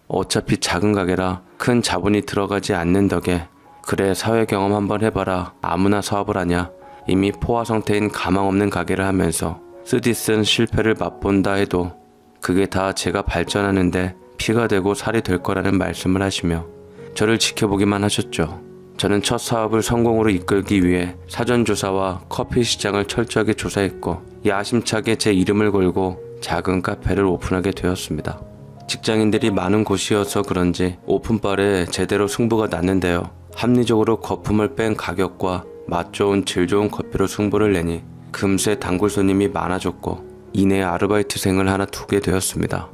어차피 작은 가게라 큰 자본이 들어가지 않는 덕에 그래 사회 경험 한번 해봐라 아무나 사업을 하냐. 이미 포화 상태인 가망 없는 가게를 하면서 쓰디쓴 실패를 맛본다 해도 그게 다 제가 발전하는데 피가 되고 살이 될 거라는 말씀을 하시며 저를 지켜보기만 하셨죠. 저는 첫 사업을 성공으로 이끌기 위해 사전조사와 커피 시장을 철저하게 조사했고 야심차게 제 이름을 걸고 작은 카페를 오픈하게 되었습니다. 직장인들이 많은 곳이어서 그런지 오픈바에 제대로 승부가 났는데요. 합리적으로 거품을 뺀 가격과 맛 좋은 질 좋은 커피로 승부를 내니 금세 단골 손님이 많아졌고 이내 아르바이트생을 하나 두게 되었습니다.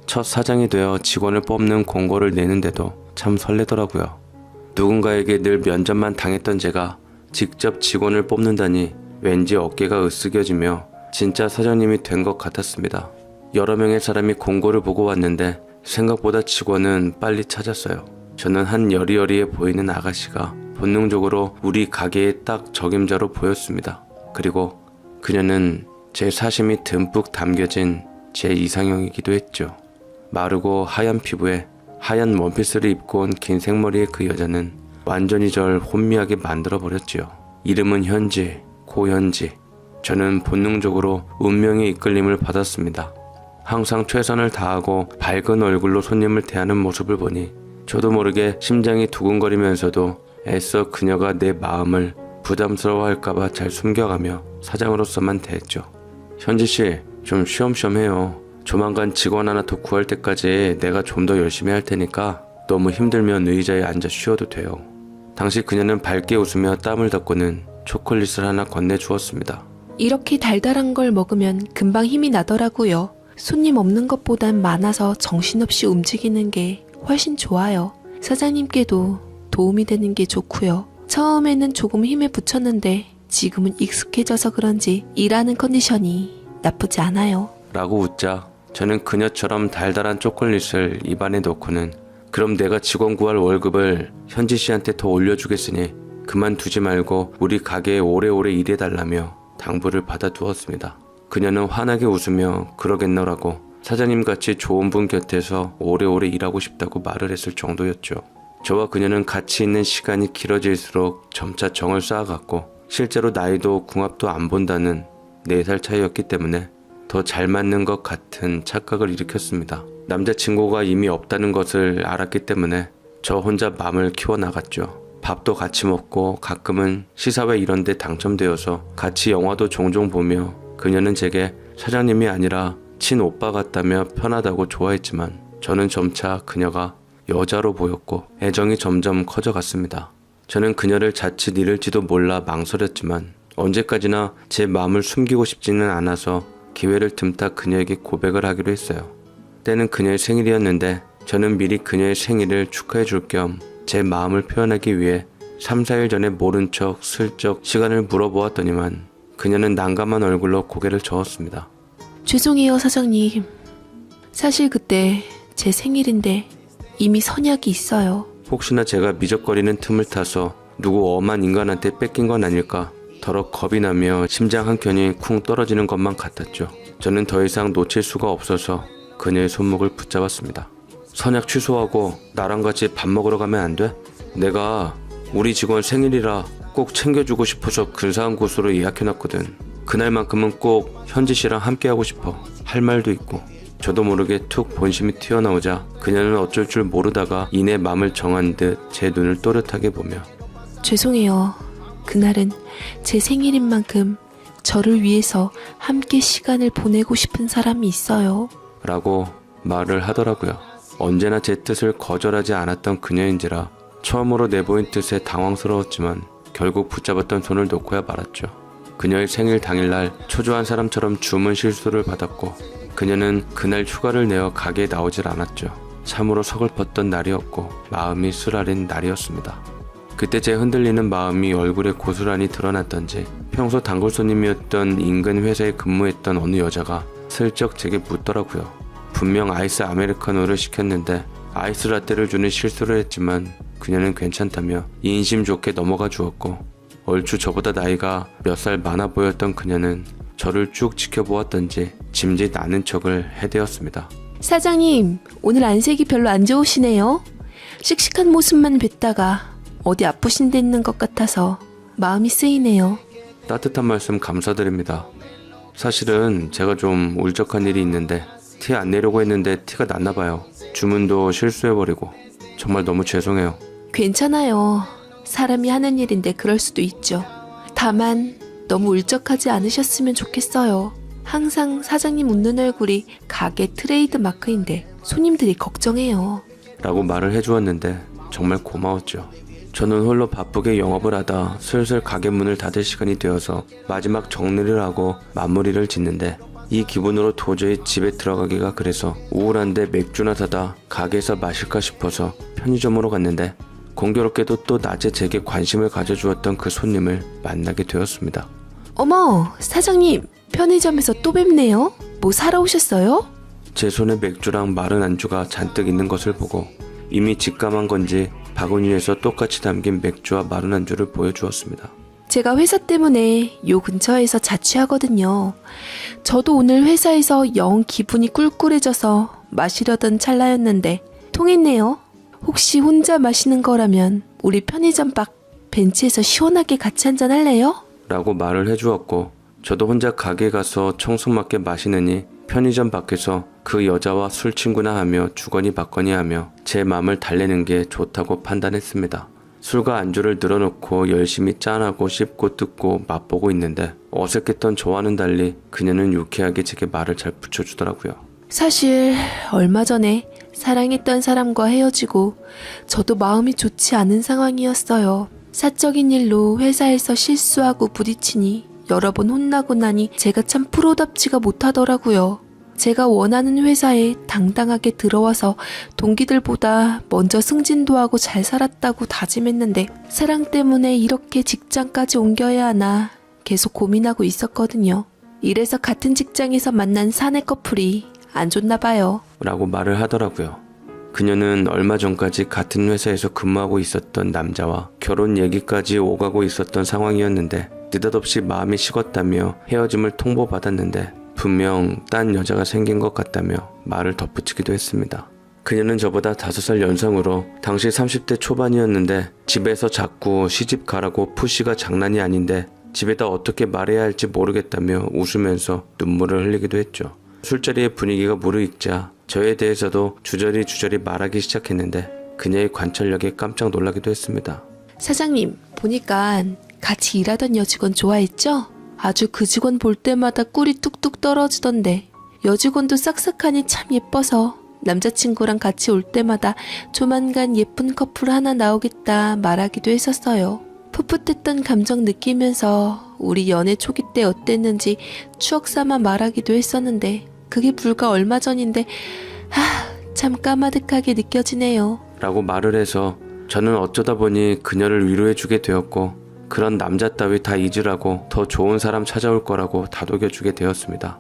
첫 사장이 되어 직원을 뽑는 공고를 내는데도 참 설레더라고요. 누군가에게 늘 면접만 당했던 제가 직접 직원을 뽑는다니 왠지 어깨가 으쓱여지며 진짜 사장님이 된 것 같았습니다. 여러 명의 사람이 공고를 보고 왔는데 생각보다 직원은 빨리 찾았어요. 저는 한 여리여리해 보이는 아가씨가 본능적으로 우리 가게에 딱 적임자로 보였습니다. 그리고 그녀는 제 사심이 듬뿍 담겨진 제 이상형이기도 했죠. 마르고 하얀 피부에 하얀 원피스를 입고 온 긴 생머리의 그 여자는 완전히 절 혼미하게 만들어버렸지요. 이름은 현지, 고현지. 저는 본능적으로 운명의 이끌림을 받았습니다. 항상 최선을 다하고 밝은 얼굴로 손님을 대하는 모습을 보니 저도 모르게 심장이 두근거리면서도 애써 그녀가 내 마음을 부담스러워할까봐 잘 숨겨가며 사장으로서만 대했죠. 현지씨, 좀 쉬엄쉬엄 해요. 조만간 직원 하나 더 구할 때까지 내가 좀 더 열심히 할 테니까 너무 힘들면 의자에 앉아 쉬어도 돼요. 당시 그녀는 밝게 웃으며 땀을 닦고는 초콜릿을 하나 건네주었습니다. 이렇게 달달한 걸 먹으면 금방 힘이 나더라고요. 손님 없는 것보단 많아서 정신없이 움직이는 게 훨씬 좋아요. 사장님께도 도움이 되는 게 좋고요. 처음에는 조금 힘에 부쳤는데 지금은 익숙해져서 그런지 일하는 컨디션이 나쁘지 않아요. 라고 웃자 저는 그녀처럼 달달한 초콜릿을 입안에 넣고는 그럼 내가 직원 구할 월급을 현지 씨한테 더 올려주겠으니 그만두지 말고 우리 가게에 오래오래 일해달라며 당부를 받아두었습니다. 그녀는 환하게 웃으며 그러겠노라고 사장님같이 좋은 분 곁에서 오래오래 일하고 싶다고 말을 했을 정도였죠. 저와 그녀는 같이 있는 시간이 길어질수록 점차 정을 쌓아갔고 실제로 나이도 궁합도 안 본다는 4살 차이였기 때문에 더 잘 맞는 것 같은 착각을 일으켰습니다. 남자친구가 이미 없다는 것을 알았기 때문에 저 혼자 맘을 키워나갔죠. 밥도 같이 먹고 가끔은 시사회 이런 데 당첨되어서 같이 영화도 종종 보며 그녀는 제게 사장님이 아니라 친오빠 같다며 편하다고 좋아했지만 저는 점차 그녀가 여자로 보였고 애정이 점점 커져갔습니다. 저는 그녀를 자칫 잃을지도 몰라 망설였지만 언제까지나 제 마음을 숨기고 싶지는 않아서 기회를 틈타 그녀에게 고백을 하기로 했어요. 때는 그녀의 생일이었는데 저는 미리 그녀의 생일을 축하해 줄 겸 제 마음을 표현하기 위해 3, 4일 전에 모른 척 슬쩍 시간을 물어보았더니만 그녀는 난감한 얼굴로 고개를 저었습니다. 죄송해요, 사장님. 사실 그때 제 생일인데 이미 선약이 있어요. 혹시나 제가 미적거리는 틈을 타서 누구 엄한 인간한테 뺏긴 건 아닐까 더러 겁이 나며 심장 한 켠이 쿵 떨어지는 것만 같았죠. 저는 더 이상 놓칠 수가 없어서 그녀의 손목을 붙잡았습니다. 선약 취소하고 나랑 같이 밥 먹으러 가면 안 돼? 내가 우리 직원 생일이라 꼭 챙겨주고 싶어서 근사한 곳으로 예약해놨거든. 그날만큼은 꼭 현지 씨랑 함께하고 싶어. 할 말도 있고. 저도 모르게 툭 본심이 튀어나오자 그녀는 어쩔 줄 모르다가 이내 맘을 정한 듯 제 눈을 또렷하게 보며 죄송해요. 그날은 제 생일인 만큼 저를 위해서 함께 시간을 보내고 싶은 사람이 있어요. 라고 말을 하더라고요. 언제나 제 뜻을 거절하지 않았던 그녀인지라 처음으로 내보인 뜻에 당황스러웠지만 결국 붙잡았던 손을 놓고야 말았죠. 그녀의 생일 당일날 초조한 사람처럼 주문 실수를 받았고 그녀는 그날 휴가를 내어 가게에 나오질 않았죠. 참으로 서글펐던 날이었고 마음이 쓰라린 날이었습니다. 그때 제 흔들리는 마음이 얼굴에 고스란히 드러났던지 평소 단골 손님이었던 인근 회사에 근무했던 어느 여자가 슬쩍 제게 묻더라고요. 분명 아이스 아메리카노를 시켰는데 아이스 라떼를 주는 실수를 했지만 그녀는 괜찮다며 인심 좋게 넘어가 주었고 얼추 저보다 나이가 몇 살 많아 보였던 그녀는 저를 쭉 지켜보았던지 짐짓 아는 척을 해대었습니다. 사장님, 오늘 안색이 별로 안 좋으시네요. 씩씩한 모습만 뵀다가 어디 아프신 데 있는 것 같아서 마음이 쓰이네요. 따뜻한 말씀 감사드립니다. 사실은 제가 좀 울적한 일이 있는데 티 안 내려고 했는데 티가 났나 봐요. 주문도 실수해버리고 정말 너무 죄송해요. 괜찮아요. 사람이 하는 일인데 그럴 수도 있죠. 다만 너무 울적하지 않으셨으면 좋겠어요. 항상 사장님 웃는 얼굴이 가게 트레이드 마크인데 손님들이 걱정해요. 라고 말을 해주었는데 정말 고마웠죠. 저는 홀로 바쁘게 영업을 하다 슬슬 가게 문을 닫을 시간이 되어서 마지막 정리를 하고 마무리를 짓는데 이 기분으로 도저히 집에 들어가기가 그래서 우울한데 맥주나 사다 가게에서 마실까 싶어서 편의점으로 갔는데 공교롭게도 또 낮에 제게 관심을 가져주었던 그 손님을 만나게 되었습니다. 어머, 사장님, 편의점에서 또 뵙네요. 뭐 사러 오셨어요? 제 손에 맥주랑 마른 안주가 잔뜩 있는 것을 보고 이미 직감한 건지 바구니에서 똑같이 담긴 맥주와 마른 안주를 보여주었습니다. 제가 회사 때문에 요 근처에서 자취하거든요. 저도 오늘 회사에서 영 기분이 꿀꿀해져서 마시려던 찰나였는데 통했네요. 혹시 혼자 마시는 거라면 우리 편의점 밖 벤치에서 시원하게 같이 한잔 할래요? 라고 말을 해주었고 저도 혼자 가게 가서 청승맞게 마시느니 편의점 밖에서 그 여자와 술 친구나 하며 주거니 받거니 하며 제 마음을 달래는 게 좋다고 판단했습니다. 술과 안주를 늘어놓고 열심히 짠하고 씹고 뜯고 맛보고 있는데 어색했던 저와는 달리 그녀는 유쾌하게 제게 말을 잘 붙여주더라고요. 사실 얼마 전에 사랑했던 사람과 헤어지고 저도 마음이 좋지 않은 상황이었어요. 사적인 일로 회사에서 실수하고 부딪히니 여러 번 혼나고 나니 제가 참 프로답지가 못하더라고요. 제가 원하는 회사에 당당하게 들어와서 동기들보다 먼저 승진도 하고 잘 살았다고 다짐했는데 사랑 때문에 이렇게 직장까지 옮겨야 하나 계속 고민하고 있었거든요. 이래서 같은 직장에서 만난 사내 커플이 안 좋나 봐요. 라고 말을 하더라고요. 그녀는 얼마 전까지 같은 회사에서 근무하고 있었던 남자와 결혼 얘기까지 오가고 있었던 상황이었는데 느닷없이 마음이 식었다며 헤어짐을 통보받았는데 분명 딴 여자가 생긴 것 같다며 말을 덧붙이기도 했습니다. 그녀는 저보다 5살 연상으로 당시 30대 초반이었는데 집에서 자꾸 시집 가라고 푸시가 장난이 아닌데 집에다 어떻게 말해야 할지 모르겠다며 웃으면서 눈물을 흘리기도 했죠. 술자리의 분위기가 무르익자 저에 대해서도 주저리 말하기 시작했는데 그녀의 관찰력에 깜짝 놀라기도 했습니다. 사장님, 보니까 같이 일하던 여직원 좋아했죠? 아주 그 직원 볼 때마다 꿀이 뚝뚝 떨어지던데 여직원도 싹싹하니 참 예뻐서 남자친구랑 같이 올 때마다 조만간 예쁜 커플 하나 나오겠다 말하기도 했었어요. 풋풋했던 감정 느끼면서 우리 연애 초기 때 어땠는지 추억 삼아 말하기도 했었는데 그게 불과 얼마 전인데 참 까마득하게 느껴지네요. 라고 말을 해서 저는 어쩌다 보니 그녀를 위로해주게 되었고 그런 남자 따위 다 잊으라고 더 좋은 사람 찾아올 거라고 다독여주게 되었습니다.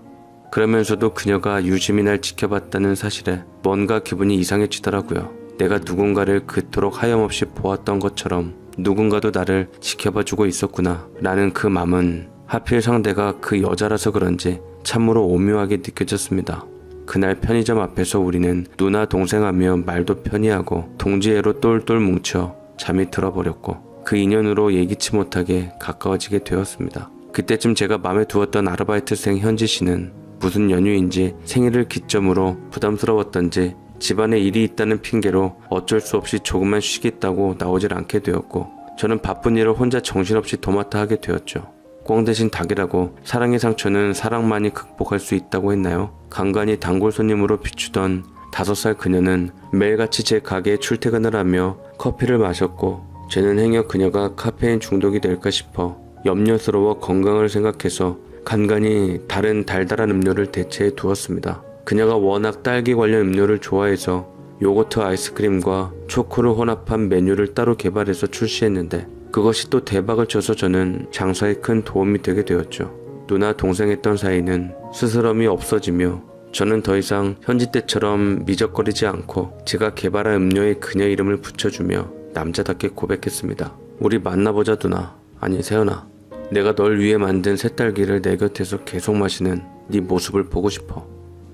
그러면서도 그녀가 유심히 날 지켜봤다는 사실에 뭔가 기분이 이상해지더라고요. 내가 누군가를 그토록 하염없이 보았던 것처럼 누군가도 나를 지켜봐주고 있었구나 라는 그 맘은 하필 상대가 그 여자라서 그런지 참으로 오묘하게 느껴졌습니다. 그날 편의점 앞에서 우리는 누나 동생하며 말도 편히 하고 동지애로 똘똘 뭉쳐 잠이 들어버렸고 그 인연으로 예기치 못하게 가까워지게 되었습니다. 그때쯤 제가 맘에 두었던 아르바이트생 현지 씨는 무슨 연휴인지 생일을 기점으로 부담스러웠던지 집안에 일이 있다는 핑계로 어쩔 수 없이 조금만 쉬겠다고 나오질 않게 되었고 저는 바쁜 일을 혼자 정신없이 도맡아 하게 되었죠. 꽝 대신 닭이라고 사랑의 상처는 사랑만이 극복할 수 있다고 했나요? 간간히 단골 손님으로 비추던 5살 그녀는 매일같이 제 가게에 출퇴근을 하며 커피를 마셨고 저는 행여 그녀가 카페인 중독이 될까 싶어 염려스러워 건강을 생각해서 간간히 다른 달달한 음료를 대체해 두었습니다. 그녀가 워낙 딸기 관련 음료를 좋아해서 요거트 아이스크림과 초코를 혼합한 메뉴를 따로 개발해서 출시했는데 그것이 또 대박을 쳐서 저는 장사에 큰 도움이 되게 되었죠. 누나 동생했던 사이는 스스럼이 없어지며 저는 더 이상 현지 때처럼 미적거리지 않고 제가 개발한 음료에 그녀 이름을 붙여주며 남자답게 고백했습니다. 우리 만나보자 누나. 아니 세연아. 내가 널 위해 만든 새딸기를 내 곁에서 계속 마시는 네 모습을 보고 싶어.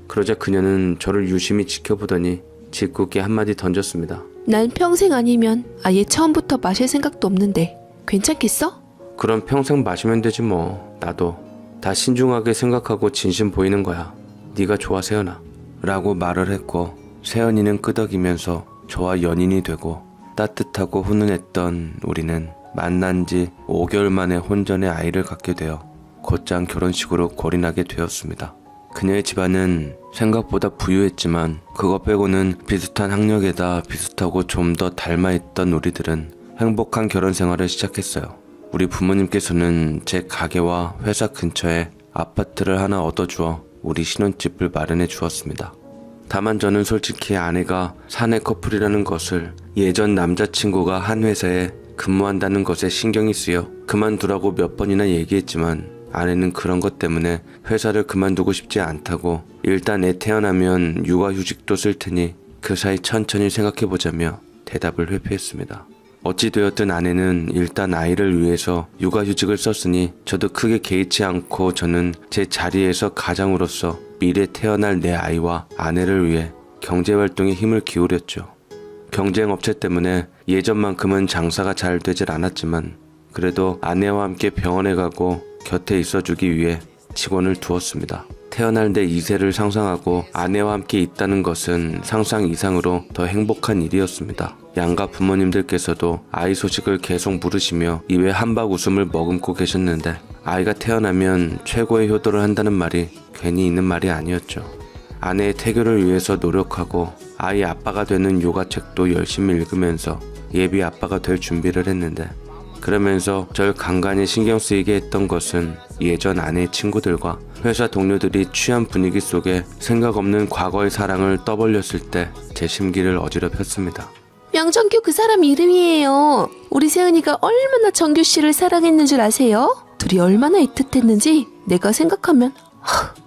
그러자 그녀는 저를 유심히 지켜보더니 짓궂게 한마디 던졌습니다. 난 평생 아니면 아예 처음부터 마실 생각도 없는데 괜찮겠어? 그럼 평생 마시면 되지 뭐. 나도 다 신중하게 생각하고 진심 보이는 거야. 네가 좋아 세연아 라고 말을 했고, 세연이는 끄덕이면서 저와 연인이 되고 따뜻하고 훈훈했던 우리는 만난 지 5개월 만에 혼전의 아이를 갖게 되어 곧장 결혼식으로 골인하게 되었습니다. 그녀의 집안은 생각보다 부유했지만 그것 빼고는 비슷한 학력에다 비슷하고 좀 더 닮아있던 우리들은 행복한 결혼 생활을 시작했어요. 우리 부모님께서는 제 가게와 회사 근처에 아파트를 하나 얻어주어 우리 신혼집을 마련해 주었습니다. 다만 저는 솔직히 아내가 사내 커플이라는 것을, 예전 남자친구가 한 회사에 근무한다는 것에 신경이 쓰여 그만두라고 몇 번이나 얘기했지만 아내는 그런 것 때문에 회사를 그만두고 싶지 않다고, 일단 애 태어나면 육아휴직도 쓸 테니 그 사이 천천히 생각해보자며 대답을 회피했습니다. 어찌되었든 아내는 일단 아이를 위해서 육아휴직을 썼으니 저도 크게 개의치 않고 저는 제 자리에서 가장으로서 미래 태어날 내 아이와 아내를 위해 경제활동에 힘을 기울였죠. 경쟁업체 때문에 예전만큼은 장사가 잘 되질 않았지만 그래도 아내와 함께 병원에 가고 곁에 있어주기 위해 직원을 두었습니다. 태어날 내 2세를 상상하고 아내와 함께 있다는 것은 상상 이상으로 더 행복한 일이었습니다. 양가 부모님들께서도 아이 소식을 계속 물으시며 입에 한박 웃음을 머금고 계셨는데, 아이가 태어나면 최고의 효도를 한다는 말이 괜히 있는 말이 아니었죠. 아내의 태교를 위해서 노력하고 아이 아빠가 되는 요가책도 열심히 읽으면서 예비 아빠가 될 준비를 했는데, 그러면서 절 간간히 신경 쓰이게 했던 것은 예전 아내의 친구들과 회사 동료들이 취한 분위기 속에 생각 없는 과거의 사랑을 떠벌렸을 때 제 심기를 어지럽혔습니다. 명정규 그 사람 이름이에요. 우리 세은이가 얼마나 정규 씨를 사랑했는 줄 아세요? 둘이 얼마나 애틋했는지 내가 생각하면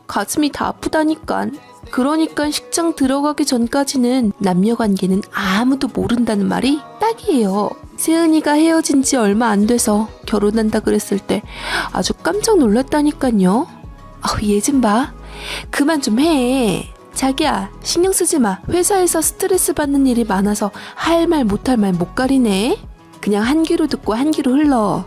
가슴이 다 아프다니깐. 그러니까 식장 들어가기 전까지는 남녀관계는 아무도 모른다는 말이 딱이에요. 세은이가 헤어진 지 얼마 안 돼서 결혼한다 그랬을 때 아주 깜짝 놀랐다니깐요. 얘 좀 봐. 그만 좀 해. 자기야, 신경 쓰지 마. 회사에서 스트레스 받는 일이 많아서 할 말 못할 말 못 가리네. 그냥 한 귀로 듣고 한 귀로 흘러.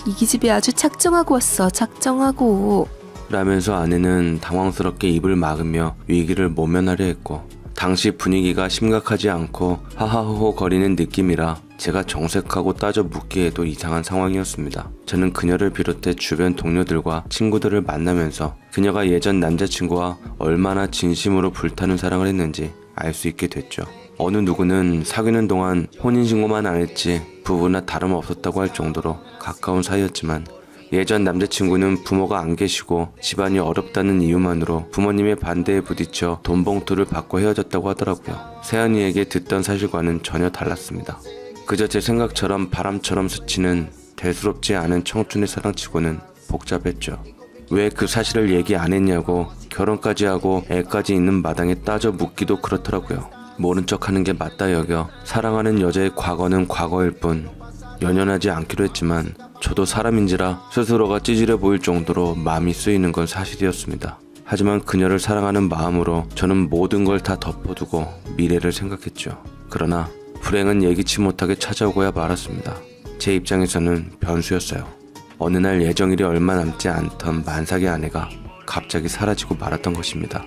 이 기집애 아주 작정하고 왔어. 작정하고. 라면서 아내는 당황스럽게 입을 막으며 위기를 모면하려 했고, 당시 분위기가 심각하지 않고 하하호호 거리는 느낌이라 제가 정색하고 따져 묻기에도 이상한 상황이었습니다. 저는 그녀를 비롯해 주변 동료들과 친구들을 만나면서 그녀가 예전 남자친구와 얼마나 진심으로 불타는 사랑을 했는지 알 수 있게 됐죠. 어느 누구는 사귀는 동안 혼인신고만 안 했지 부부나 다름없었다고 할 정도로 가까운 사이였지만, 예전 남자친구는 부모가 안 계시고 집안이 어렵다는 이유만으로 부모님의 반대에 부딪혀 돈 봉투를 받고 헤어졌다고 하더라고요. 세연이에게 듣던 사실과는 전혀 달랐습니다. 그저 제 생각처럼 바람처럼 스치는 대수롭지 않은 청춘의 사랑치고는 복잡했죠. 왜 그 사실을 얘기 안 했냐고 결혼까지 하고 애까지 있는 마당에 따져 묻기도 그렇더라고요. 모른 척하는 게 맞다 여겨 사랑하는 여자의 과거는 과거일 뿐 연연하지 않기로 했지만, 저도 사람인지라 스스로가 찌질해 보일 정도로 마음이 쓰이는 건 사실이었습니다. 하지만 그녀를 사랑하는 마음으로 저는 모든 걸 다 덮어두고 미래를 생각했죠. 그러나 불행은 예기치 못하게 찾아오고야 말았습니다. 제 입장에서는 변수였어요. 어느 날 예정일이 얼마 남지 않던 만삭의 아내가 갑자기 사라지고 말았던 것입니다.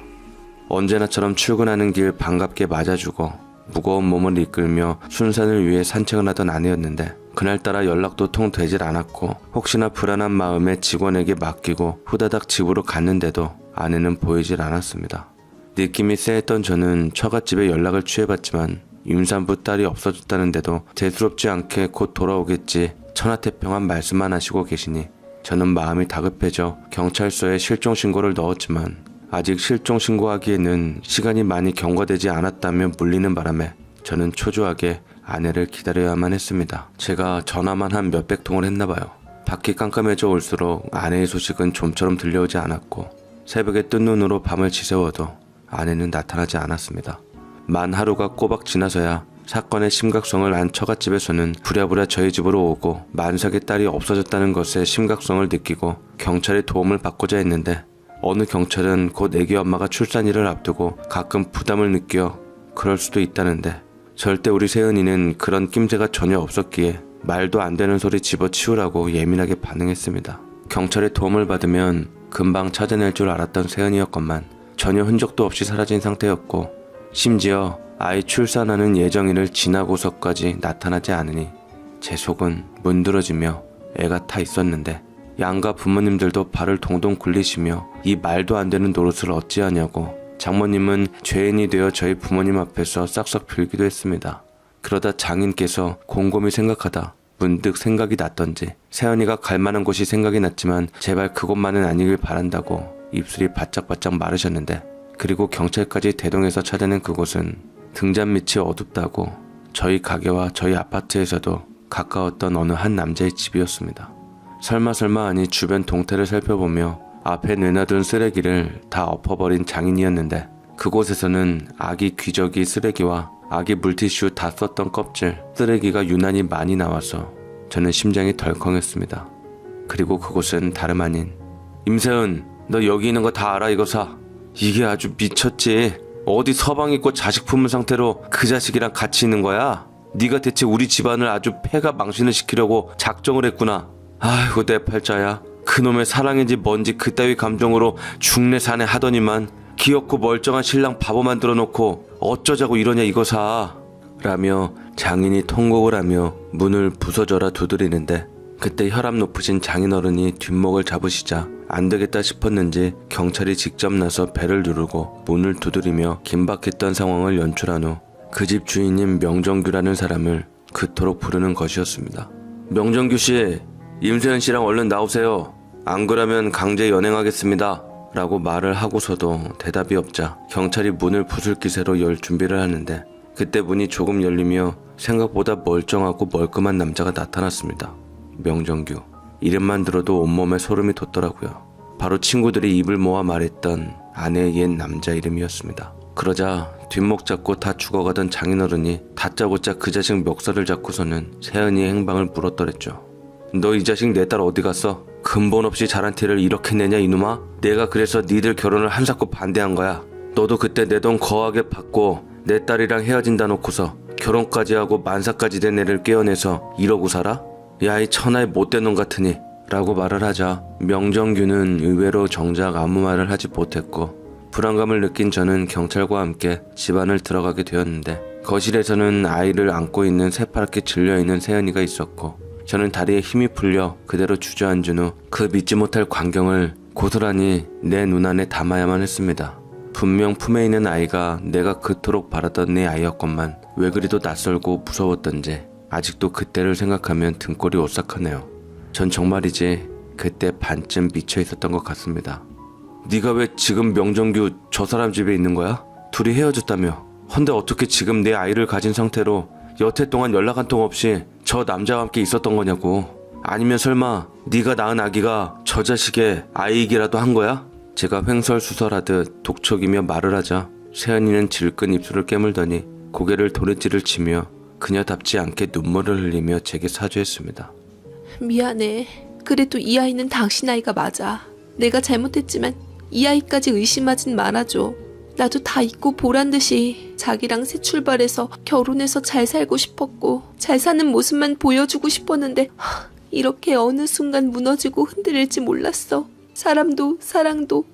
언제나처럼 출근하는 길 반갑게 맞아주고 무거운 몸을 이끌며 순산을 위해 산책을 하던 아내였는데, 그날따라 연락도 통 되질 않았고 혹시나 불안한 마음에 직원에게 맡기고 후다닥 집으로 갔는데도 아내는 보이질 않았습니다. 느낌이 쎄했던 저는 처갓집에 연락을 취해봤지만 임산부 딸이 없어졌다는데도 대수롭지 않게 곧 돌아오겠지 천하태평한 말씀만 하시고 계시니 저는 마음이 다급해져 경찰서에 실종신고를 넣었지만, 아직 실종신고하기에는 시간이 많이 경과되지 않았다며 물리는 바람에 저는 초조하게 아내를 기다려야만 했습니다. 제가 전화만 한 몇백 통을 했나봐요. 밖이 깜깜해져 올수록 아내의 소식은 좀처럼 들려오지 않았고, 새벽에 뜬 눈으로 밤을 지새워도 아내는 나타나지 않았습니다. 만 하루가 꼬박 지나서야 사건의 심각성을 안 처갓집에서는 부랴부랴 저희 집으로 오고 만삭의 딸이 없어졌다는 것의 심각성을 느끼고 경찰의 도움을 받고자 했는데, 어느 경찰은 곧 애기 엄마가 출산일을 앞두고 가끔 부담을 느껴 그럴 수도 있다는데 절대 우리 세은이는 그런 낌새가 전혀 없었기에 말도 안 되는 소리 집어치우라고 예민하게 반응했습니다. 경찰의 도움을 받으면 금방 찾아낼 줄 알았던 세은이였건만 전혀 흔적도 없이 사라진 상태였고 심지어 아이 출산하는 예정일을 지나고서까지 나타나지 않으니 제 속은 문드러지며 애가 타 있었는데 양가 부모님들도 발을 동동 굴리시며 이 말도 안 되는 노릇을 어찌하냐고 장모님은 죄인이 되어 저희 부모님 앞에서 싹싹 빌기도 했습니다. 그러다 장인께서 곰곰이 생각하다 문득 생각이 났던지 세연이가 갈 만한 곳이 생각이 났지만 제발 그곳만은 아니길 바란다고 입술이 바짝바짝 마르셨는데 그리고 경찰까지 대동해서 찾아낸 그곳은 등잔 밑이 어둡다고 저희 가게와 저희 아파트에서도 가까웠던 어느 한 남자의 집이었습니다. 설마 아니 주변 동태를 살펴보며 앞에 내놔둔 쓰레기를 다 엎어버린 장인이었는데 그곳에서는 아기 귀저귀 쓰레기와 아기 물티슈 다 썼던 껍질 쓰레기가 유난히 많이 나와서 저는 심장이 덜컹했습니다. 그리고 그곳은 다름 아닌 임세은 너 여기 있는 거 다 알아 이거 사. 이게 아주 미쳤지. 어디 서방 있고 자식 품은 상태로 그 자식이랑 같이 있는 거야? 네가 대체 우리 집안을 아주 폐가 망신을 시키려고 작정을 했구나. 아이고 내 팔자야. 그놈의 사랑인지 뭔지 그따위 감정으로 중내사내 하더니만 귀엽고 멀쩡한 신랑 바보 만들어 놓고 어쩌자고 이러냐 이거 사. 라며 장인이 통곡을 하며 문을 부서져라 두드리는데 그때 혈압 높으신 장인어른이 뒷목을 잡으시자 안 되겠다 싶었는지 경찰이 직접 나서 배를 누르고 문을 두드리며 긴박했던 상황을 연출한 후 그 집 주인인 명정규라는 사람을 그토록 부르는 것이었습니다. 명정규 씨, 임세은 씨랑 얼른 나오세요. 안 그러면 강제 연행하겠습니다. 라고 말을 하고서도 대답이 없자 경찰이 문을 부술 기세로 열 준비를 하는데 그때 문이 조금 열리며 생각보다 멀쩡하고 멀끔한 남자가 나타났습니다. 명정규. 이름만 들어도 온몸에 소름이 돋더라고요. 바로 친구들이 입을 모아 말했던 아내의 옛 남자 이름이었습니다. 그러자 뒷목 잡고 다 죽어가던 장인어른이 다짜고짜 그 자식 멱살을 잡고서는 세은이의 행방을 물었더랬죠. 너 이 자식 내 딸 어디 갔어? 근본 없이 자란 티를 이렇게 내냐 이놈아? 내가 그래서 니들 결혼을 한사코 반대한 거야. 너도 그때 내 돈 거하게 받고 내 딸이랑 헤어진다 놓고서 결혼까지 하고 만사까지 된 애를 깨어내서 이러고 살아? 야 이 천하의 못된 놈 같으니 라고 말을 하자 명정규는 의외로 정작 아무 말을 하지 못했고 불안감을 느낀 저는 경찰과 함께 집안을 들어가게 되었는데 거실에서는 아이를 안고 있는 새파랗게 질려있는 세연이가 있었고 저는 다리에 힘이 풀려 그대로 주저앉은 후 그 믿지 못할 광경을 고스란히 내 눈안에 담아야만 했습니다. 분명 품에 있는 아이가 내가 그토록 바라던 내 아이였건만 왜 그리도 낯설고 무서웠던지 아직도 그때를 생각하면 등골이 오싹하네요. 전 정말이지 그때 반쯤 미쳐 있었던 것 같습니다. 네가 왜 지금 명정규 저 사람 집에 있는 거야? 둘이 헤어졌다며. 헌데 어떻게 지금 내 아이를 가진 상태로 여태 동안 연락 한 통 없이 저 남자와 함께 있었던 거냐고. 아니면 설마 네가 낳은 아기가 저 자식의 아이이기라도 한 거야? 제가 횡설수설하듯 독촉이며 말을 하자 세연이는 질끈 입술을 깨물더니 고개를 도리지를 치며 그녀답지 않게 눈물을 흘리며 제게 사죄했습니다. 미안해. 그래도 이 아이는 당신 아이가 맞아. 내가 잘못했지만 이 아이까지 의심하진 말아줘. 나도 다 잊고 보란 듯이 자기랑 새 출발해서 결혼해서 잘 살고 싶었고 잘 사는 모습만 보여주고 싶었는데 이렇게 어느 순간 무너지고 흔들릴지 몰랐어. 사람도 사랑도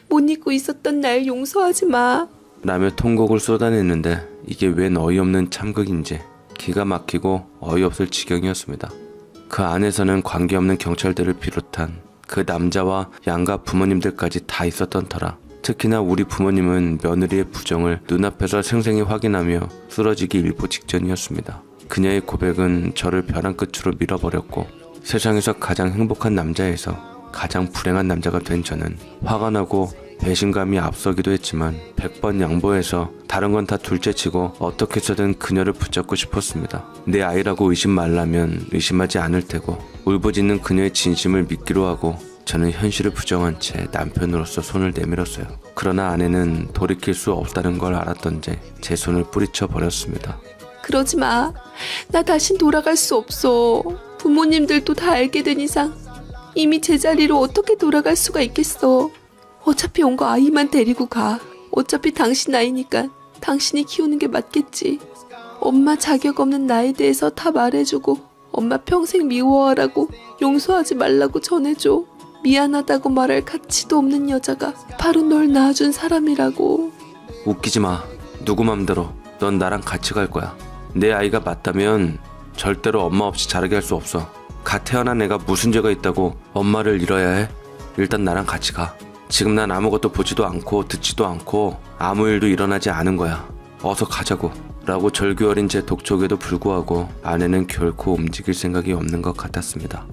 못 잊고 있었던 날 용서하지 마. 라며 통곡을 쏟아냈는데 이게 웬 어이없는 참극인지 기가 막히고 어이없을 지경이었습니다. 그 안에서는 관계없는 경찰들을 비롯한 그 남자와 양가 부모님들까지 다 있었던 터라 특히나 우리 부모님은 며느리의 부정을 눈앞에서 생생히 확인하며 쓰러지기 일보 직전이었습니다. 그녀의 고백은 저를 벼랑 끝으로 밀어버렸고 세상에서 가장 행복한 남자에서 가장 불행한 남자가 된 저는 화가 나고 배신감이 앞서기도 했지만 100번 양보해서 다른 건 다 둘째치고 어떻게 해서든 그녀를 붙잡고 싶었습니다. 내 아이라고 의심 말라면 의심하지 않을 테고 울부짖는 그녀의 진심을 믿기로 하고 저는 현실을 부정한 채 남편으로서 손을 내밀었어요. 그러나 아내는 돌이킬 수 없다는 걸 알았던지 제 손을 뿌리쳐 버렸습니다. 그러지 마. 나 다신 돌아갈 수 없어. 부모님들도 다 알게 된 이상 이미 제자리로 어떻게 돌아갈 수가 있겠어. 어차피 온 거 아이만 데리고 가. 어차피 당신 아이니까 당신이 키우는 게 맞겠지. 엄마 자격 없는 나에 대해서 다 말해주고 엄마 평생 미워하라고 용서하지 말라고 전해줘. 미안하다고 말할 가치도 없는 여자가 바로 널 낳아준 사람이라고. 웃기지 마. 누구 맘대로. 넌 나랑 같이 갈 거야. 내 아이가 맞다면 절대로 엄마 없이 자라게 할 수 없어. 갓 태어난 애가 무슨 죄가 있다고 엄마를 잃어야 해? 일단 나랑 같이 가. 지금 난 아무것도 보지도 않고 듣지도 않고 아무 일도 일어나지 않은 거야. 어서 가자고. 라고 절규 어린 제 독촉에도 불구하고 아내는 결코 움직일 생각이 없는 것 같았습니다.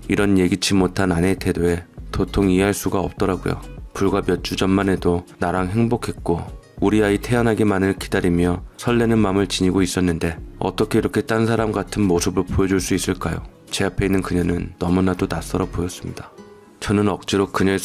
이런 예기치 못한 아내의 태도에 도통 이해할 수가 없더라고요. 불과 몇 주 전만 해도 나랑 행복했고 우리 아이 태어나기만을 기다리며 설레는 마음을 지니고 있었는데 어떻게 이렇게 딴 사람 같은 모습을 보여줄 수 있을까요? 제 앞에 있는 그녀는 너무나도 낯설어 보였습니다. 저는 억지로 그녀의